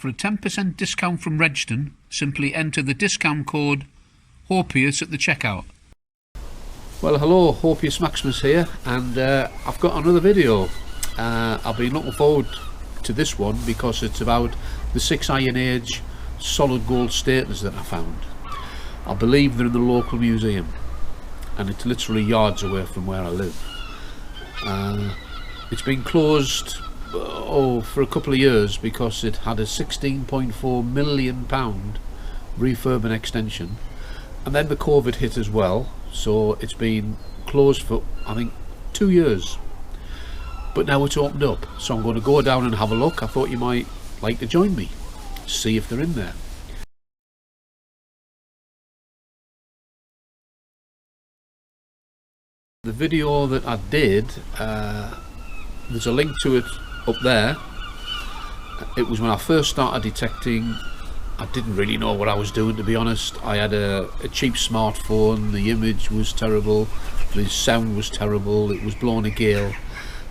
For a 10% discount from Regston, simply enter the discount code HOPEUS at the checkout. Well, hello, HOPEUS Maximus here, and I've got another video. I've been looking forward to this one because it's about the 6 Iron Age solid gold staters that I found. I believe they're in the local museum, and it's literally yards away from where I live. It's been closed for a couple of years because it had a £16.4 million refurb and extension, and then the COVID hit as well, so it's been closed for I think 2 years. But now it's opened up, so I'm going to go down and have a look. I thought you might like to join me, see if they're in there. The video that I did, there's a link to it up there. It was when I first started detecting. I didn't really know what I was doing, to be honest. I had a cheap smartphone, the image was terrible, the sound was terrible, it was blowing a gale,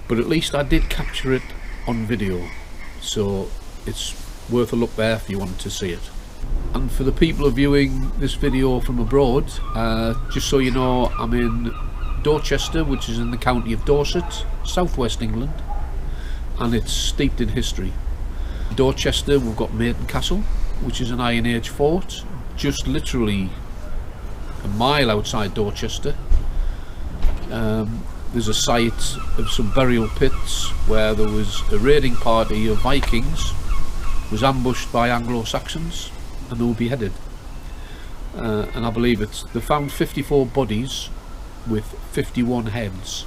but at least I did capture it on video, so it's worth a look there if you wanted to see it. And for the people viewing this video from abroad, just so you know, I'm in Dorchester, which is in the county of Dorset, southwest England, and it's steeped in history. Dorchester, we've got Maiden Castle, which is an Iron Age fort, just literally a mile outside Dorchester. There's a site of some burial pits where there was a raiding party of Vikings, was ambushed by Anglo-Saxons, and they were beheaded. And I believe they found 54 bodies with 51 heads,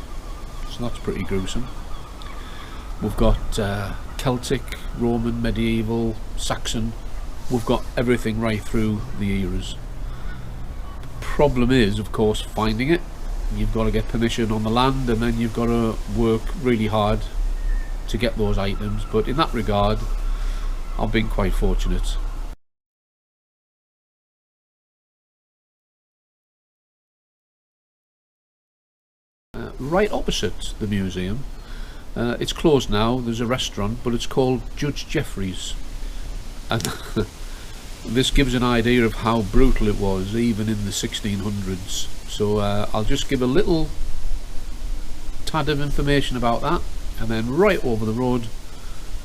so that's pretty gruesome. We've got Celtic, Roman, medieval, Saxon. We've got everything right through the eras. Problem is, of course, finding it. You've got to get permission on the land, and then you've got to work really hard to get those items, but in that regard I've been quite fortunate. Right opposite the museum, it's closed now, there's a restaurant, but it's called Judge Jeffries, and this gives an idea of how brutal it was even in the 1600s. So I'll just give a little tad of information about that, and then right over the road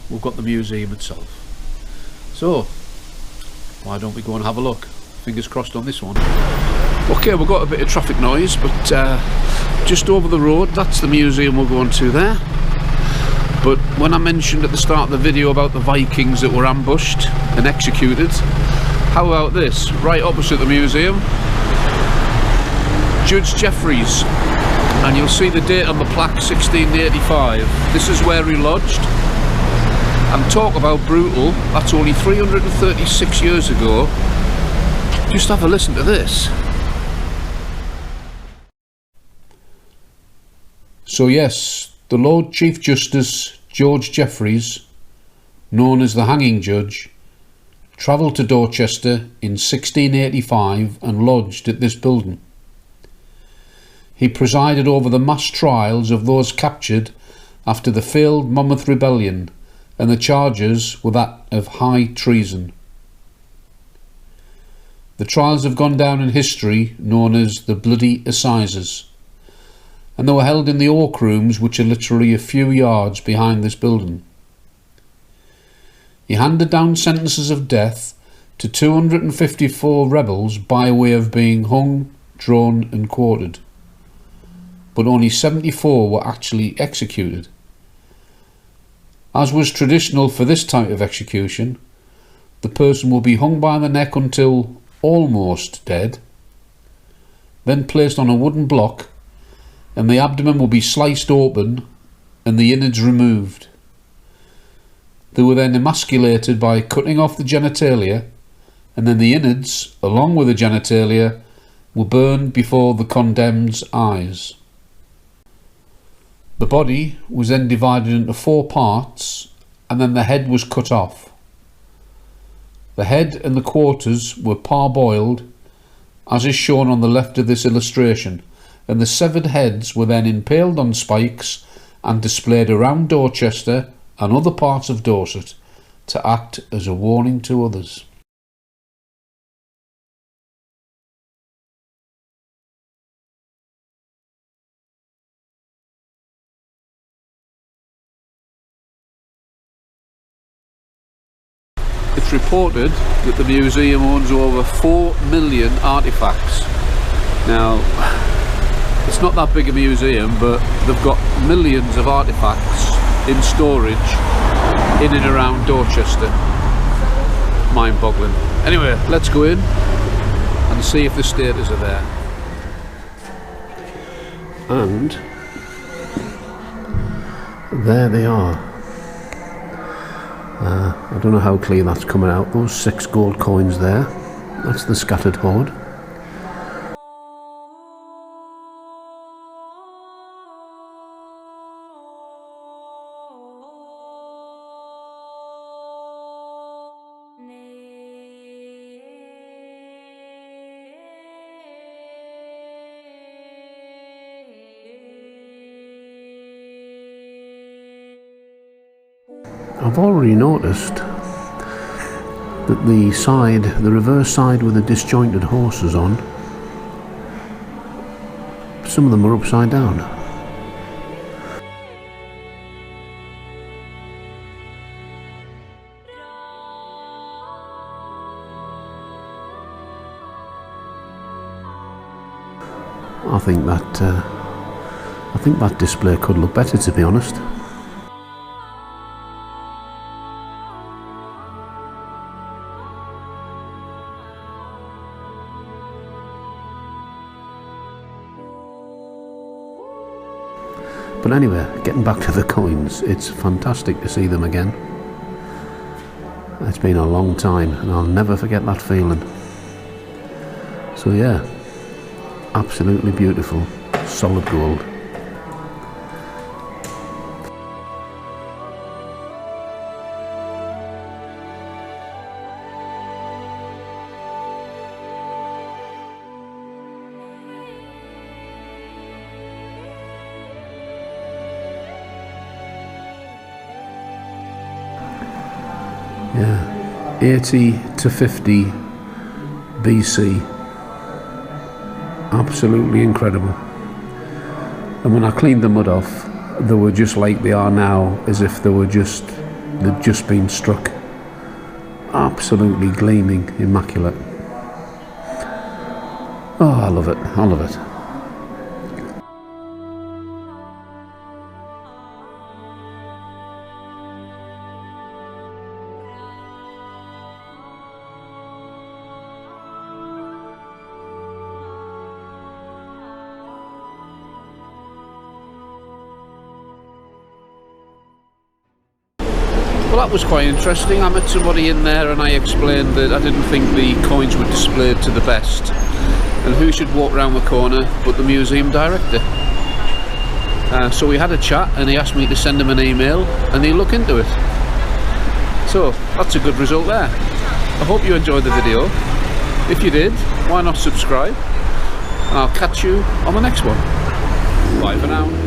we've got the museum itself. So why don't we go and have a look? Fingers crossed on this one. Okay, we've got a bit of traffic noise, but just over the road, that's the museum we're going to there. But when I mentioned at the start of the video about the Vikings that were ambushed and executed, how about this? Right opposite the museum, Judge Jeffries, and you'll see the date on the plaque, 1685. This is where he lodged. And talk about brutal, that's only 336 years ago. Just have a listen to this. So yes, the Lord Chief Justice George Jeffries, known as the Hanging Judge, travelled to Dorchester in 1685 and lodged at this building. He presided over the mass trials of those captured after the failed Monmouth Rebellion, and the charges were that of high treason. The trials have gone down in history, known as the Bloody Assizes, and they were held in the Oak Rooms, which are literally a few yards behind this building. He handed down sentences of death to 254 rebels by way of being hung, drawn and quartered, but only 74 were actually executed. As was traditional for this type of execution, the person will be hung by the neck until almost dead, then placed on a wooden block, and the abdomen will be sliced open and the innards removed. They were then emasculated by cutting off the genitalia, and then the innards, along with the genitalia, were burned before the condemned's eyes. The body was then divided into 4 parts, and then the head was cut off. The head and the quarters were parboiled, as is shown on the left of this illustration, and the severed heads were then impaled on spikes and displayed around Dorchester and other parts of Dorset to act as a warning to others. It's reported that the museum owns over 4 million artefacts. Now, it's not that big a museum, but they've got millions of artefacts in storage in and around Dorchester. Mind-boggling. Anyway, let's go in and see if the staters are there. And there they are. I don't know how clear that's coming out. Those 6 gold coins there, that's the scattered hoard. I've already noticed that the reverse side with the disjointed horses on, some of them are upside down. I think that display could look better, to be honest. But anyway, getting back to the coins, it's fantastic to see them again. It's been a long time and I'll never forget that feeling. So yeah, absolutely beautiful, solid gold. Yeah, 80 to 50 BC. Absolutely incredible. And when I cleaned the mud off, they were just like they are now, as if they'd just been struck. Absolutely gleaming, immaculate. Oh, I love it, I love it. Well, that was quite interesting. I met somebody in there and I explained that I didn't think the coins were displayed to the best, and who should walk around the corner but the museum director. So we had a chat and he asked me to send him an email and he'll look into it. So that's a good result there. I hope you enjoyed the video. If you did, why not subscribe, and I'll catch you on the next one. Bye for now.